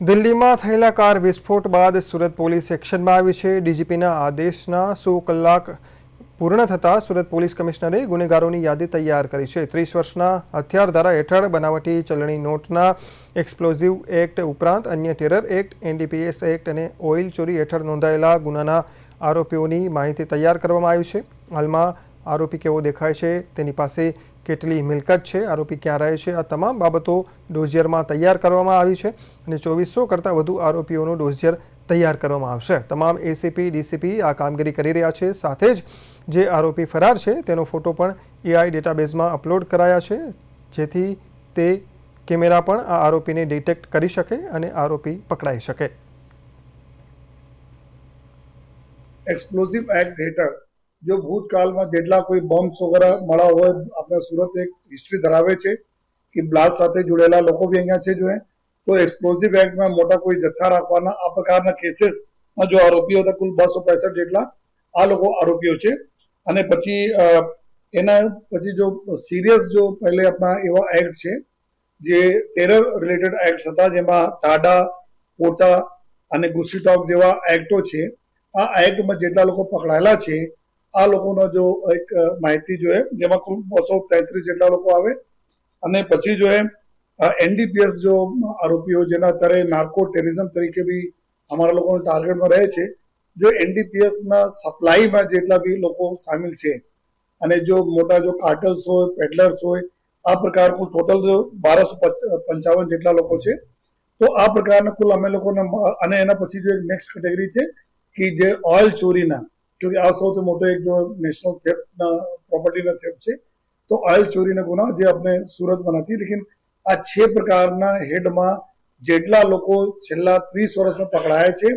દિલ્હીમાં થયેલા કાર વિસ્ફોટ બાદ સુરત પોલીસ એક્શનમાં આવી છે। ડીજીપીના આદેશના 100 કલાક પૂર્ણ થતાં સુરત પોલીસ કમિશનરે ગુનેગારોની યાદી તૈયાર કરી છે। 30 વર્ષના હથિયાર ધારા હેઠળ બનાવટી ચલણી નોટના એક્સપ્લોઝિવ એક્ટ ઉપરાંત અન્ય ટેરર એક્ટ, એનડીપીએસ એક્ટ અને ઓઇલ ચોરી હેઠળ નોંધાયેલા ગુનાના આરોપીઓની માહિતી તૈયાર કરવામાં આવી છે। હાલમાં આરોપી કેવો દેખાય છે, તેની પાસે કેટલી મિલકત છે, આરોપી ક્યાં રહે છે, આ તમામ બાબતો ડોઝિયરમાં તૈયાર કરવામાં આવી છે અને 2400 કરતાં વધુ આરોપીઓનું ડોઝિયર તૈયાર કરવામાં આવશે। તમામ એસીપી, ડીસીપી આ કામગીરી કરી રહ્યા છે। સાથે જ જે આરોપી ફરાર છે તેનો ફોટો પણ એઆઈ ડેટાબેઝમાં અપલોડ કરાયા છે, જેથી તે કેમેરા પણ આ આરોપીને ડિટેક્ટ કરી શકે અને આરોપી પકડાઈ શકે। एक्सप्लोसिव एक्ट हेठળ जो ભૂતકાળમાં જેટલા કોઈ બોમ્બ્સ વગેરે મળ્યા હોય, આપણે સુરત એક હિસ્ટ્રી ધરાવે છે કે બ્લાસ્ટ સાથે જોડેલા લોકો બી અહીંયા છે। જો તો એક્સપ્લોસિવ એક્ટમાં મોટા કોઈ જથ્થા રાખવાના આ પ્રકારના કેસીસમાં જો આરોપીઓ હતા, કુલ 265 જેટલા આ લોકો આરોપીઓ છે। અને પછી એના પછી જો સિરિયસ જો પહેલે આપણા એવા એક્ટ છે જે ટેરર રિલેટેડ એક્ટ હતા, જેમાં ટાડા, પોટા અને ગુસ્સીટોક જેવા એક્ટો છે। આ એક્ટમાં જેટલા લોકો પકડાયેલા છે આ લોકોનો જો એક માહિતી જોઈએ, જેમાં કુલ 233 જેટલા લોકો આવે। અને પછી જો એનડીપીએસ જો આરોપીઓ જેના અત્યારે નાર્કો ટેરરિઝમ તરીકે બી અમારા લોકોના ટાર્ગેટમાં રહે છે, જો એનડીપીએસના સપ્લાયમાં જેટલા બી લોકો સામેલ છે અને જો મોટા જો કાર્ટલ્સ હોય, પેડલર્સ હોય, આ પ્રકાર કુલ ટોટલ જો 1255 જેટલા લોકો છે। તો આ પ્રકારના કુલ અમે લોકોને અને એના પછી જો એક નેક્સ્ટ કેટેગરી છે કે જે ઓઇલ ચોરીના, क्योंकि આ સૌથી મોટો એક જો નેશનલ થેફ્ટના પ્રોપર્ટીના થેફ્ટ છે, તો ઓઇલ ચોરીના ગુના જે આપણે સુરતમાં નથી, લેકિન આ 6 પ્રકારના હેડમાં જેટલા લોકો છેલ્લા 30 વર્ષમાં પકડાયા છે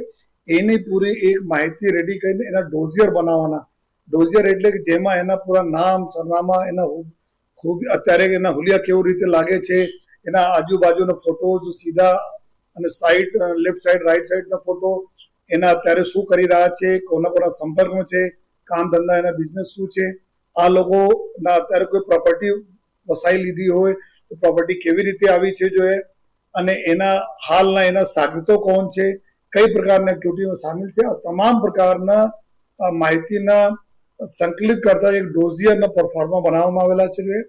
એની પૂરી એક માહિતી રેડી કરીને એના ડોઝિયર બનાવવાના। ડોઝિયર એટલે કે જેમાં એના પૂરા નામ, સરનામા, એના ખૂબ અત્યારે એના હુલિયા કેવી રીતે લાગે છે, એના આજુબાજુના ફોટો જો સીધા અને સાઈડ, લેફ્ટ સાઈડ, રાઈટ સાઈડના ફોટો, એના અત્યારે શું કરી રહ્યા છે, કોના કોના સંપર્કમાં છે, કામ ધંધા, એના બિઝનેસ શું છે, આ લોકોના અત્યારે કોઈ પ્રોપર્ટી વસાઈ લીધી હોય તો પ્રોપર્ટી કેવી રીતે આવી છે જો અને એના હાલના એના સાગરીતો કોણ છે, કઈ પ્રકારના એક્ટિવિટીમાં સામેલ છે, આ તમામ પ્રકારના માહિતીના સંકલિત કરતા એક ડોઝિયરના પરફોર્મા બનાવવામાં આવેલા છે।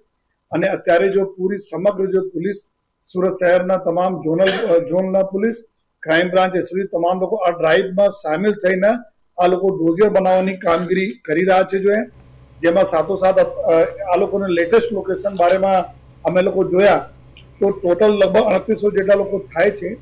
અને અત્યારે જો પૂરી સમગ્ર જો પોલીસ, સુરત શહેરના તમામ ઝોનના પોલીસ, ક્રાઇમ બ્રાન્ચ, એસઓજી તમામ લોકો આ ડ્રાઈવમાં સામેલ થઈને આ લોકો ડોઝિયર બનાવવાની કામગીરી કરી રહ્યા છે। જો જેમાં સાથોસાથ આ લોકોને લેટેસ્ટ લોકેશન બારેમાં અમે લોકો જોયા તો ટોટલ લગભગ 3800 જેટલા લોકો થાય છે।